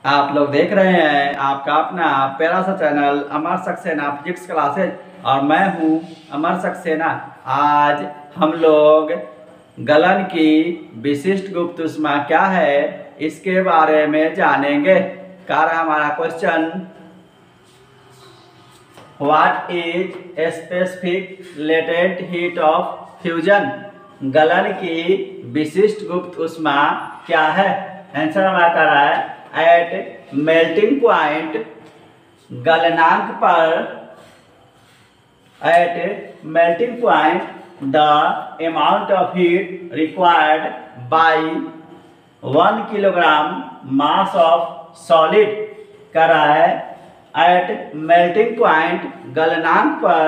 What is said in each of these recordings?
आप लोग देख रहे हैं आपका अपना प्यारा सा चैनल अमर सक्सेना फिजिक्स क्लासेज और मैं हूं अमर सक्सेना। आज हम लोग गलन की विशिष्ट गुप्त ऊष्मा क्या है इसके बारे में जानेंगे। हमारा question, what is specific latent heat of fusion? गलन की विशिष्ट गुप्त ऊष्मा क्या है? आंसर हमारा कर रहा है एट मेल्टिंग पॉइंट, गलनांक पर, at melting point the amount of heat required by 1 kilogram mass of solid. कर रहा है एट मेल्टिंग पॉइंट, गलनांक पर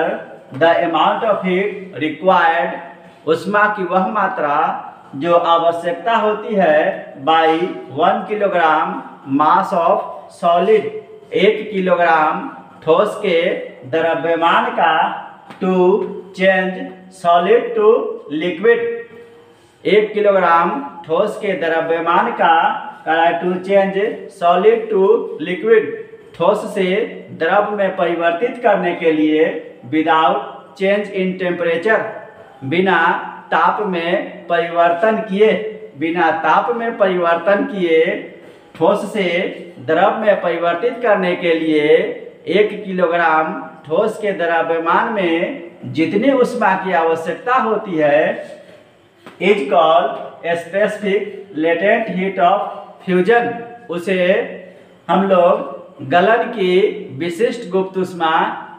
the amount of heat required, ऊष्मा की वह मात्रा जो आवश्यकता होती है by 1 kilogram mass of solid, 1 kilogram ठोस के द्रव्यमान का, to change solid to liquid, 1 kilogram ठोस के द्रव्यमान का to change solid to liquid, ठोस से द्रव में परिवर्तित करने के लिए, विदाउट चेंज इन टेम्परेचर, बिना ताप में परिवर्तन किए, बिना ताप में परिवर्तन किए ठोस से द्रव में परिवर्तित करने के लिए 1 किलोग्राम ठोस के द्रव्यमान में जितनी ऊष्मा की आवश्यकता होती है is called specific latent heat of fusion. उसे हम लोग गलन की विशिष्ट गुप्त ऊष्मा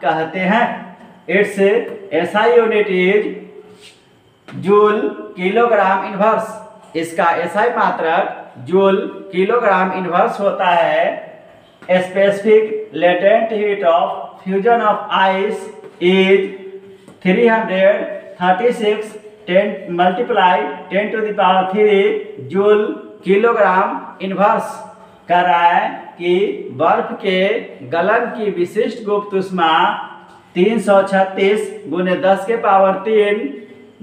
कहते हैं। It's SI unit is joule kilogram inverse. इसका एसआई मात्रक जूल किलोग्राम इनवर्स होता है। Specific latent heat of fusion of ice is 336 10 multiply 10 to the power 3 joule kilogram inverse. कह रहा है कि बर्फ के गलन की विशिष्ट गुप्त ऊष्मा 336 गुने 10 के पावर 3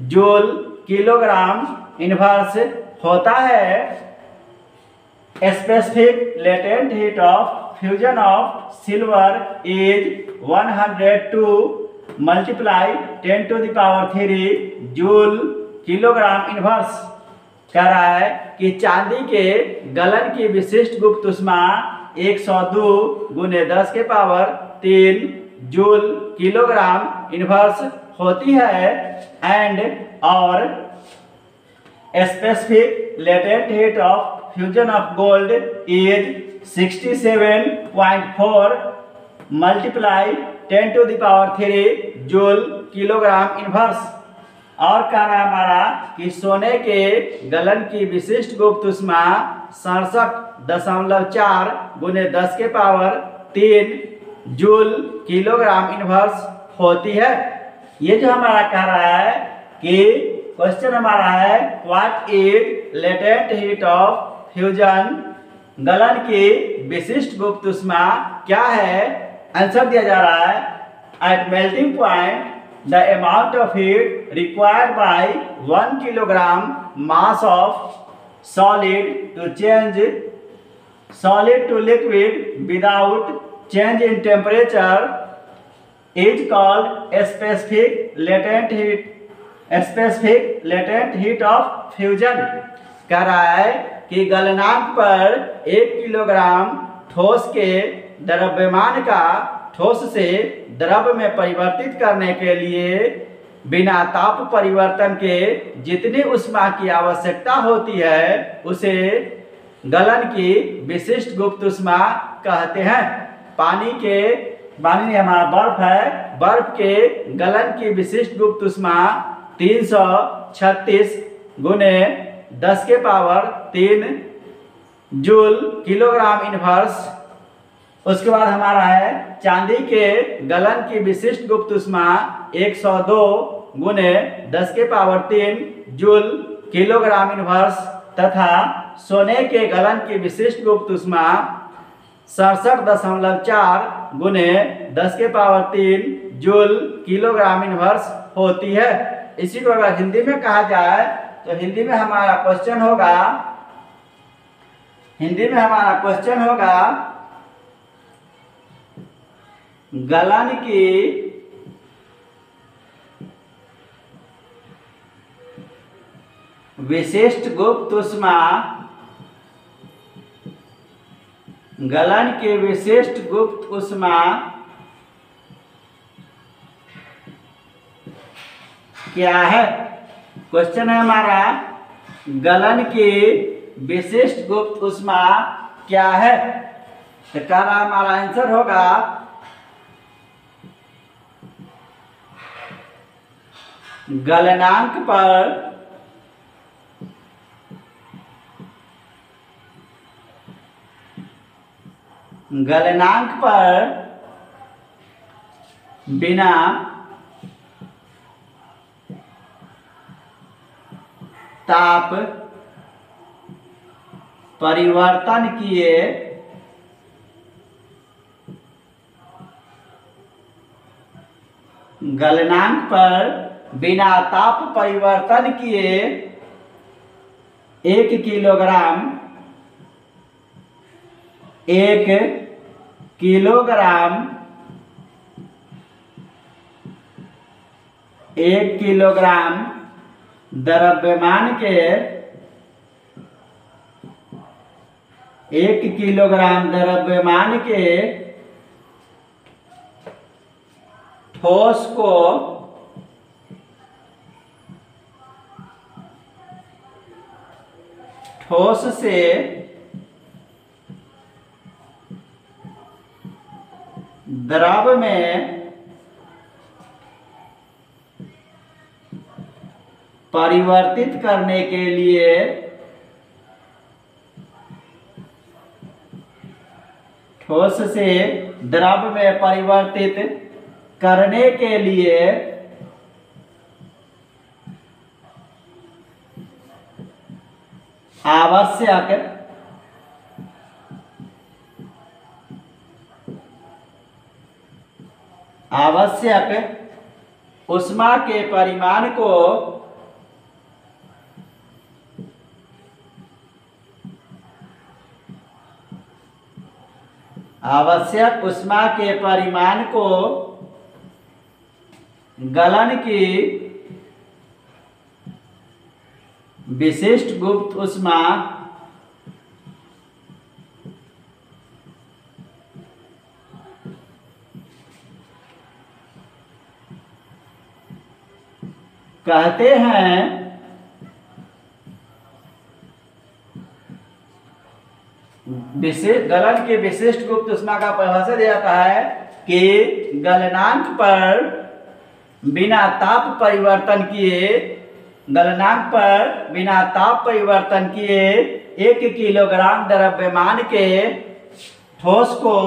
जूल किलोग्राम इनवर्स होता है। Specific latent heat of fusion of silver is 102 multiply 10 to the power 3 joule kilogram inverse. कह रहा है कि चांदी के गलन की विशिष्ट गुप्त ऊष्मा 102 गुने 10 के पावर 3 जूल किलोग्राम इनवर्स होती है। एंड और specific latent heat of fusion of gold is 67.4 multiply 10 to the power 3 joule kilogram inverse. और कह रहा है हमारा कि सोने के गलन की विशिष्ट गुप्त ऊष्मा 67.4 गुने 10 के पावर 3 जूल किलोग्राम इनवर्स होती है। ये जो हमारा कह रहा है कि क्वेश्चन हमारा है what is latent heat of fusion, गलन की विशिष्ट गुप्त ऊष्मा क्या है? आंसर दिया जा रहा है at melting point the amount of heat required by 1 kilogram mass of solid to change solid to liquid without change in temperature is called specific latent heat of fusion. कह रहा है कि गलनांक पर 1 किलोग्राम ठोस के द्रव्यमान का ठोस से द्रव में परिवर्तित करने के लिए बिना ताप परिवर्तन के जितनी ऊष्मा की आवश्यकता होती है उसे गलन की विशिष्ट गुप्त ऊष्मा कहते हैं। पानी हमारा बर्फ है, बर्फ के गलन की विशिष्ट गुप्त ऊष्मा 336 गुने 10 के पावर 3 जूल किलोग्राम इनवर्स। उसके बाद हमारा है चांदी के गलन की विशिष्ट गुप्त ऊष्मा 102 गुने 10 के पावर 3 जूल किलोग्राम इनवर्स तथा सोने के गलन की विशिष्ट गुप्त ऊष्मा 67.4 गुने 10 के पावर 3 जूल किलोग्राम इनवर्स होती है। इसी को अगर हिंदी में कहा जाए तो हिंदी में हमारा क्वेश्चन होगा हिंदी में हमारा क्वेश्चन होगा, गलन की विशिष्ट गुप्त ऊष्मा, गलन की विशिष्ट गुप्त ऊष्मा क्या है। क्वेश्चन है हमारा, गलन की विशिष्ट गुप्त ऊष्मा क्या है। तो क्या हमारा आंसर होगा, गलनांक पर बिना ताप परिवर्तन किए गलनांक पर बिना ताप परिवर्तन किए 1 किलोग्राम 1 किलोग्राम द्रव्यमान के 1 किलोग्राम द्रव्यमान के ठोस को ठोस से द्रव में परिवर्तित करने के लिए ठोस से द्रव में परिवर्तित करने के लिए आवश्यक ऊष्मा के परिमाण को गलन की विशिष्ट गुप्त ऊष्मा कहते हैं। गलन के विशिष्ट गुप्त ऊष्मा का परिभाषा दिया जाता है कि गलनांक पर बिना ताप परिवर्तन किए 1 किलोग्राम द्रव्यमान के ठोस को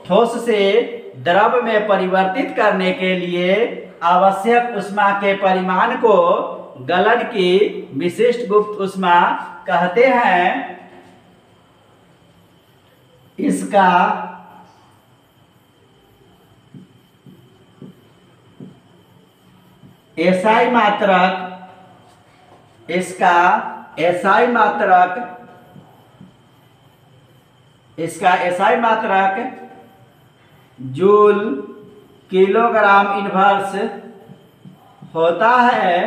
ठोस से द्रव में परिवर्तित करने के लिए आवश्यक ऊष्मा के परिमाण को गलन की विशिष्ट गुप्त ऊष्मा कहते हैं। इसका एसआई मात्रक जूल किलोग्राम इनवर्स होता है।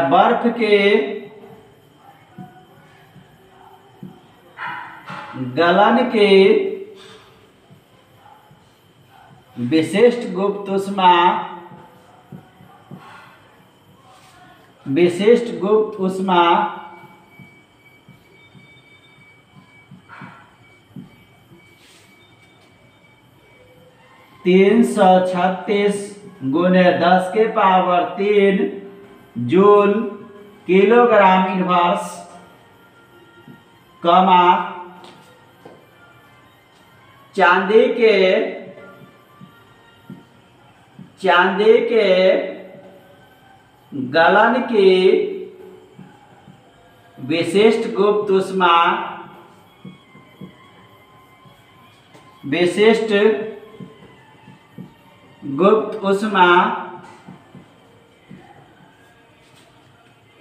बर्फ के गलन के विशिष्ट गुप्त ऊष्मा 336 गुने 10 के पावर 3 जूल किलोग्राम इनवर्स कमा चांदी के गलन की विशिष्ट गुप्त ऊष्मा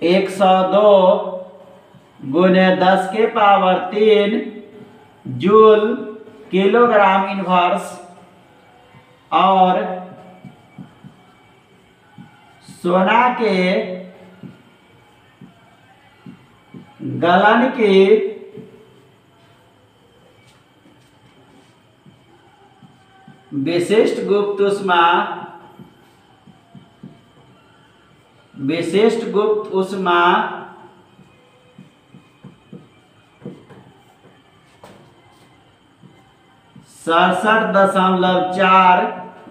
1 102 गुने 10 के पावर 3 जूल किलोग्राम इनवर्स और सोना के गलन की विशिष्ट गुप्त ऊष्मा 67.4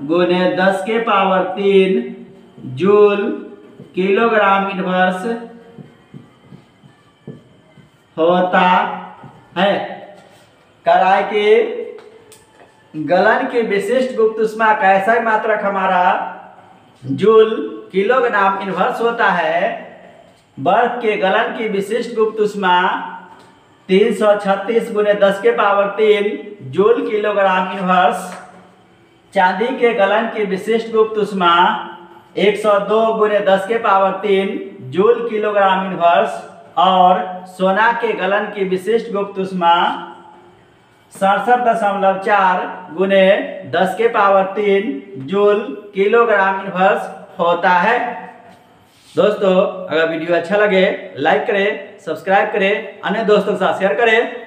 गुने 10 के पावर 3 जूल किलोग्राम इनवर्स होता है। कराए कि गलन की विशिष्ट गुप्त ऊष्मा का ऐसा मात्रक हमारा जूल किलोग्राम इनवर्स होता है। बर्फ के गलन की विशिष्ट गुप्त ऊष्मा 336 गुने 10 के पावर 3 जूल किलोग्राम इनवर्स। चांदी के गलन की विशिष्ट गुप्त ऊष्मा 102 गुने 10 के पावर 3 जूल किलोग्राम इनवर्स और सोना के गलन की विशिष्ट गुप्त ऊष्मा 67.4 गुने 10 के पावर 3 जूल किलोग्राम इनवर्स होता है। दोस्तों, अगर वीडियो अच्छा लगे लाइक करें, सब्सक्राइब करें, अन्य दोस्तों के साथ शेयर करें।